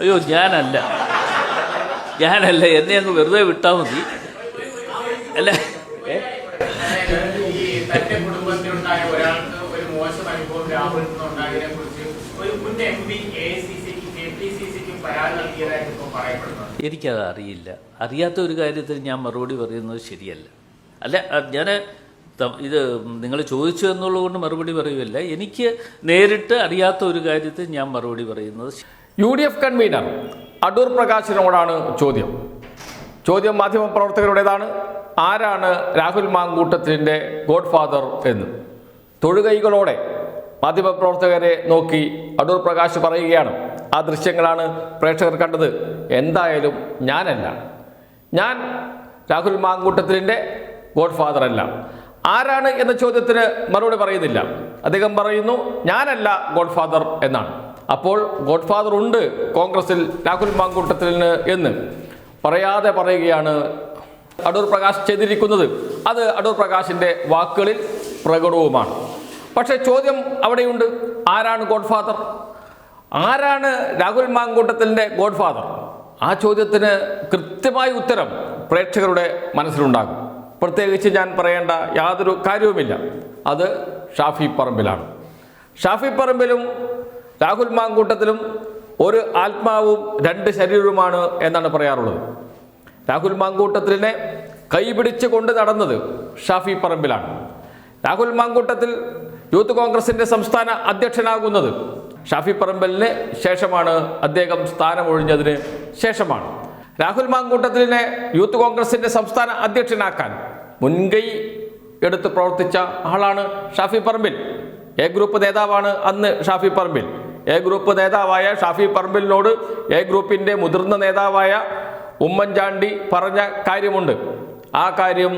അയ്യോ, ഞാനല്ല, എന്നെ അങ്ങ് വെറുതെ വിട്ടാൽ മതി. അല്ല, തന്റെ കുടുംബത്തിലുണ്ടായ ഒരാൾക്ക് ഒരു മോശം അനുഭവം രാഹുലിൽ നിന്നുണ്ടായതിനെ കുറിച്ച് ഒരു മുൻ MP AICCക്കും KPCCക്കും പരാതി നൽകിയതായിട്ട് ഇപ്പോൾ പറയപ്പെടുന്നു. എനിക്കത് അറിയില്ല. അറിയാത്ത ഒരു കാര്യത്തിൽ ഞാൻ മറുപടി പറയുന്നത് ശരിയല്ല. അല്ല, ഞാൻ ഇത് നിങ്ങൾ ചോദിച്ചു എന്നുള്ളത് കൊണ്ട് മറുപടി പറയുമല്ല. എനിക്ക് നേരിട്ട് അറിയാത്ത ഒരു കാര്യത്തിൽ ഞാൻ മറുപടി പറയുന്നത്. UDF കൺവീനർ അടൂർ പ്രകാശിനോടാണ് ചോദ്യം മാധ്യമപ്രവർത്തകരുടേതാണ്. ആരാണ് രാഹുൽ മാങ്കൂട്ടത്തിൻ്റെ ഗോഡ് ഫാദർ എന്ന് തൊഴുകൈകളോടെ മാധ്യമപ്രവർത്തകരെ നോക്കി അടൂർ പ്രകാശ് പറയുകയാണ്. ആ ദൃശ്യങ്ങളാണ് പ്രേക്ഷകർ കണ്ടത്. എന്തായാലും ഞാനല്ല, ഞാൻ രാഹുൽ മാങ്കൂട്ടത്തിൻ്റെ ഗോഡ് ഫാദർ അല്ല. ആരാണ് എന്ന ചോദ്യത്തിന് മറുപടി പറയുന്നില്ല. അദ്ദേഹം പറയുന്നു ഞാനല്ല ഗോഡ് ഫാദർ എന്നാണ്. അപ്പോൾ ഗോഡ് ഫാദർ ഉണ്ട് കോൺഗ്രസിൽ രാഹുൽ മാങ്കൂട്ടത്തിന് എന്ന് പറയാതെ പറയുകയാണ് അടൂർ പ്രകാശ് ചെയ്തിരിക്കുന്നത്. അത് അടൂർ പ്രകാശിൻ്റെ വാക്കുകളിൽ പ്രകടവുമാണ്. പക്ഷേ ചോദ്യം അവിടെയുണ്ട്, ആരാണ് ഗോഡ് ഫാദർ? ആരാണ് രാഹുൽ മാങ്കൂട്ടത്തിൻ്റെ ഗോഡ് ഫാദർ? ആ ചോദ്യത്തിന് കൃത്യമായ ഉത്തരം പ്രേക്ഷകരുടെ മനസ്സിലുണ്ടാകും. പ്രത്യേകിച്ച് ഞാൻ പറയേണ്ട യാതൊരു കാര്യവുമില്ല. അത് ഷാഫി പറമ്പിലാണ്. ഷാഫി പറമ്പിലും രാഹുൽ മാങ്കൂട്ടത്തിലും ഒരു ആത്മാവും രണ്ട് ശരീരവുമാണ് എന്നാണ് പറയാറുള്ളത്. രാഹുൽ മാങ്കൂട്ടത്തിനെ കൈപിടിച്ച് കൊണ്ട് നടന്നത് ഷാഫി പറമ്പിലാണ്. രാഹുൽ മാങ്കൂട്ടത്തിൽ യൂത്ത് കോൺഗ്രസിൻ്റെ സംസ്ഥാന അധ്യക്ഷനാകുന്നത് ഷാഫി പറമ്പിലിന് ശേഷമാണ്. അദ്ദേഹം സ്ഥാനമൊഴിഞ്ഞതിന് ശേഷമാണ്. രാഹുൽ മാങ്കൂട്ടത്തിനെ യൂത്ത് കോൺഗ്രസിൻ്റെ സംസ്ഥാന അധ്യക്ഷനാക്കാൻ മുൻകൈ എടുത്ത് പ്രവർത്തിച്ച ആളാണ് ഷാഫി പറമ്പിൽ. എ ഗ്രൂപ്പ് നേതാവാണ് അന്ന് ഷാഫി പറമ്പിൽ. എ ഗ്രൂപ്പ് നേതാവായ ഷാഫി പറമ്പിലിനോട് എ ഗ്രൂപ്പിൻ്റെ മുതിർന്ന നേതാവായ ഉമ്മൻചാണ്ടി പറഞ്ഞ കാര്യമുണ്ട്. ആ കാര്യം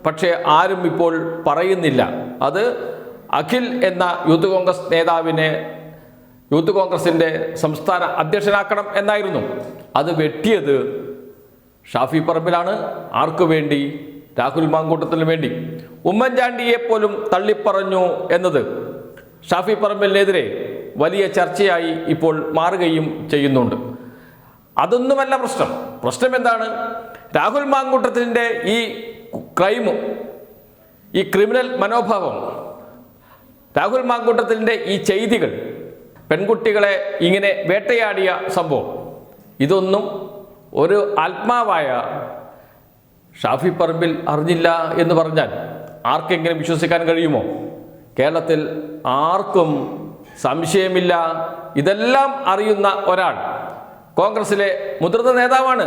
പക്ഷേ ആരും ഇപ്പോൾ പറയുന്നില്ല. അത് അഖിൽ എന്ന യൂത്ത് കോൺഗ്രസ് നേതാവിനെ യൂത്ത് കോൺഗ്രസിൻ്റെ സംസ്ഥാന അധ്യക്ഷനാക്കണം എന്നായിരുന്നു. അത് വെട്ടിയത് ഷാഫി പറമ്പിലാണ്. ആർക്കു വേണ്ടി? രാഹുൽ മാങ്കൂട്ടത്തിന് വേണ്ടി. ഉമ്മൻചാണ്ടിയെ പോലും തള്ളിപ്പറഞ്ഞു എന്നത് ഷാഫി പറമ്പിലിനെതിരെ വലിയ ചർച്ചയായി ഇപ്പോൾ മാറുകയും ചെയ്യുന്നുണ്ട്. അതൊന്നുമല്ല പ്രശ്നം. പ്രശ്നം എന്താണ്? രാഹുൽ മാങ്കൂട്ടത്തിൻ്റെ ഈ ക്രൈമും ഈ ക്രിമിനൽ മനോഭാവം, രാഹുൽ മാങ്കൂട്ടത്തിൻ്റെ ഈ ചെയ്തികൾ, പെൺകുട്ടികളെ ഇങ്ങനെ വേട്ടയാടിയ സംഭവം, ഇതൊന്നും ഒരു ആത്മാവായ ഷാഫി പറമ്പിൽ അറിഞ്ഞില്ല എന്ന് പറഞ്ഞാൽ ആർക്കെങ്കിലും വിശ്വസിക്കാൻ കഴിയുമോ? കേരളത്തിൽ ആർക്കും സംശയമില്ല. ഇതെല്ലാം അറിയുന്ന ഒരാൾ കോൺഗ്രസിലെ മുതിർന്ന നേതാവാണ്,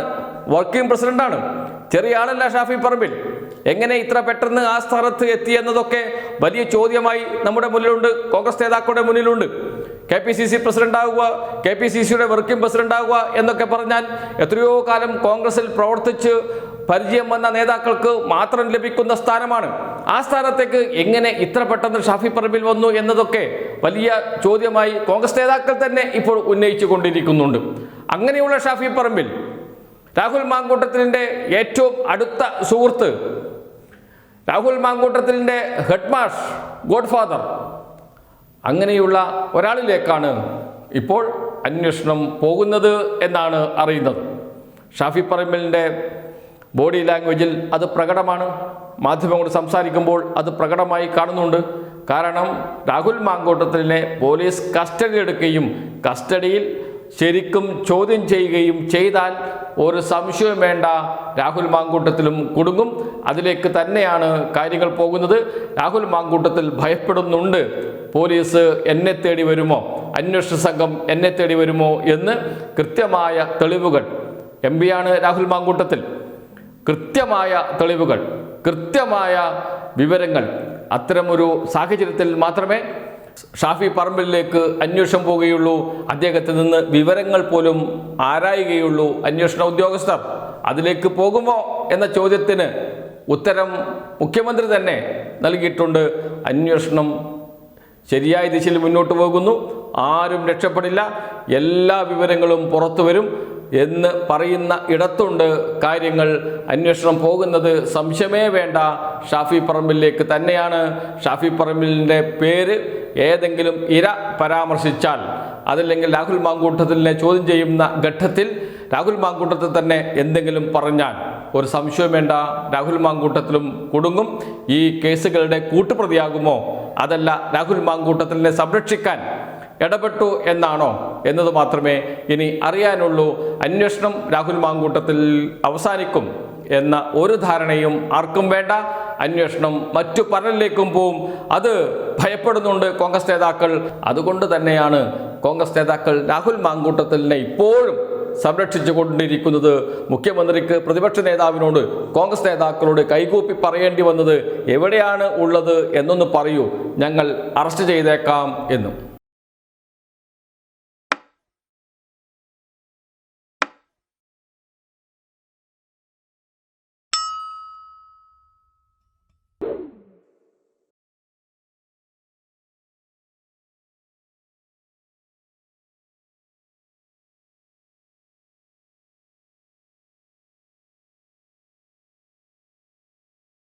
വർക്കിംഗ് പ്രസിഡന്റാണ്. ചെറിയ ആളല്ല ഷാഫി പറമ്പിൽ. എങ്ങനെ ഇത്ര പെട്ടെന്ന് ആ സ്ഥാനത്ത് എത്തിയെന്നതൊക്കെ വലിയ ചോദ്യമായി നമ്മുടെ മുന്നിലുണ്ട്, കോൺഗ്രസ് നേതാക്കളുടെ മുന്നിലുണ്ട്. KPCC പ്രസിഡന്റ് ആകുക, KPCCയുടെ വർക്കിംഗ് പ്രസിഡന്റ് ആകുക എന്നൊക്കെ പറഞ്ഞാൽ എത്രയോ കാലം കോൺഗ്രസിൽ പ്രവർത്തിച്ച് പരിചയം വന്ന നേതാക്കൾക്ക് മാത്രം ലഭിക്കുന്ന സ്ഥാനമാണ്. ആ സ്ഥാനത്തേക്ക് എങ്ങനെ ഇത്ര പെട്ടെന്ന് ഷാഫി പറമ്പിൽ വന്നു എന്നതൊക്കെ വലിയ ചോദ്യമായി കോൺഗ്രസ് നേതാക്കൾ തന്നെ ഇപ്പോൾ ഉന്നയിച്ചു കൊണ്ടിരിക്കുന്നുണ്ട്. അങ്ങനെയുള്ള ഷാഫി പറമ്പിൽ രാഹുൽ മാങ്കൂട്ടത്തിൻ്റെ ഏറ്റവും അടുത്ത സുഹൃത്ത്, രാഹുൽ മാങ്കൂട്ടത്തിൻ്റെ ഹെഡ്മാഷ്, ഗോഡ് ഫാദർ, അങ്ങനെയുള്ള ഒരാളിലേക്കാണ് ഇപ്പോൾ അന്വേഷണം പോകുന്നത് എന്നാണ് അറിയുന്നത്. ഷാഫി പറമ്പിലിൻ്റെ ബോഡി ലാംഗ്വേജിൽ അത് പ്രകടമാണ്. മാധ്യമങ്ങളോട് സംസാരിക്കുമ്പോൾ അത് പ്രകടമായി കാണുന്നുണ്ട്. കാരണം രാഹുൽ മാങ്കൂട്ടത്തിനെ പോലീസ് കസ്റ്റഡി എടുക്കുകയും കസ്റ്റഡിയിൽ ശരിക്കും ചോദ്യം ചെയ്യുകയും ചെയ്താൽ ഒരു സംശയവും വേണ്ട, രാഹുൽ മാങ്കൂട്ടത്തിലും കുടുങ്ങും. അതിലേക്ക് തന്നെയാണ് കാര്യങ്ങൾ പോകുന്നത്. രാഹുൽ മാങ്കൂട്ടത്തിൽ ഭയപ്പെടുന്നുണ്ട്, പോലീസ് എന്നെ തേടി വരുമോ, അന്വേഷണ സംഘം എന്നെ തേടി വരുമോ എന്ന്. കൃത്യമായ തെളിവുകൾ, MP ആണ് രാഹുൽ മാങ്കൂട്ടത്തിൽ, കൃത്യമായ തെളിവുകൾ, കൃത്യമായ വിവരങ്ങൾ. അത്തരമൊരു സാഹചര്യത്തിൽ മാത്രമേ ഷാഫി പറമ്പിലേക്ക് അന്വേഷണം പോവുകയുള്ളൂ. അദ്ദേഹത്തിൽ നിന്ന് വിവരങ്ങൾ പോലും ആരായുകയുള്ളൂ അന്വേഷണ ഉദ്യോഗസ്ഥർ. അതിലേക്ക് പോകുമോ എന്ന ചോദ്യത്തിന് ഉത്തരം മുഖ്യമന്ത്രി തന്നെ നൽകിയിട്ടുണ്ട്. അന്വേഷണം ശരിയായ ദിശയിൽ മുന്നോട്ട് പോകുന്നു, ആരും രക്ഷപ്പെടില്ല, എല്ലാ വിവരങ്ങളും പുറത്തു വരും. എന്ന് പറയുന്ന ഇടത്തുണ്ട് കാര്യങ്ങൾ അന്വേഷണം പോകുന്നത്. സംശയമേ വേണ്ട, ഷാഫി പറമ്പിലേക്ക് തന്നെയാണ്. ഷാഫി പറമ്പിലിൻ്റെ പേര് ഏതെങ്കിലും ഇര പരാമർശിച്ചാൽ, അതല്ലെങ്കിൽ രാഹുൽ മാങ്കൂട്ടത്തിലിനെ ചോദ്യം ചെയ്യുന്ന ഘട്ടത്തിൽ രാഹുൽ മാങ്കൂട്ടത്തിൽ തന്നെ എന്തെങ്കിലും പറഞ്ഞാൽ ഒരു സംശയം വേണ്ട, രാഹുൽ മാങ്കൂട്ടത്തിലും കുടുങ്ങും. ഈ കേസുകളുടെ കൂട്ടുപ്രതിയാകുമോ, അതല്ല രാഹുൽ മാങ്കൂട്ടത്തിലിനെ സംരക്ഷിക്കാൻ ഇടപെട്ടു എന്നാണോ എന്നത് മാത്രമേ ഇനി അറിയാനുള്ളൂ. അന്വേഷണം രാഹുൽ മാങ്കൂട്ടത്തിൽ അവസാനിക്കും എന്ന ഒരു ധാരണയും ആർക്കും വേണ്ട. അന്വേഷണം മറ്റു പലരിലേക്കും പോവും. അത് ഭയപ്പെടുന്നുണ്ട് കോൺഗ്രസ് നേതാക്കൾ. അതുകൊണ്ട് തന്നെയാണ് കോൺഗ്രസ് നേതാക്കൾ രാഹുൽ മാങ്കൂട്ടത്തിലിനെ ഇപ്പോഴും സംരക്ഷിച്ചു കൊണ്ടിരിക്കുന്നത്. മുഖ്യമന്ത്രിക്ക് പ്രതിപക്ഷ നേതാവിനോട് കോൺഗ്രസ് നേതാക്കളോട് കൈകൂപ്പി പറയേണ്ടി വന്നത് എവിടെയാണ് ഉള്ളത് എന്നൊന്ന് പറയൂ, ഞങ്ങൾ അറസ്റ്റ് ചെയ്തേക്കാം എന്നും.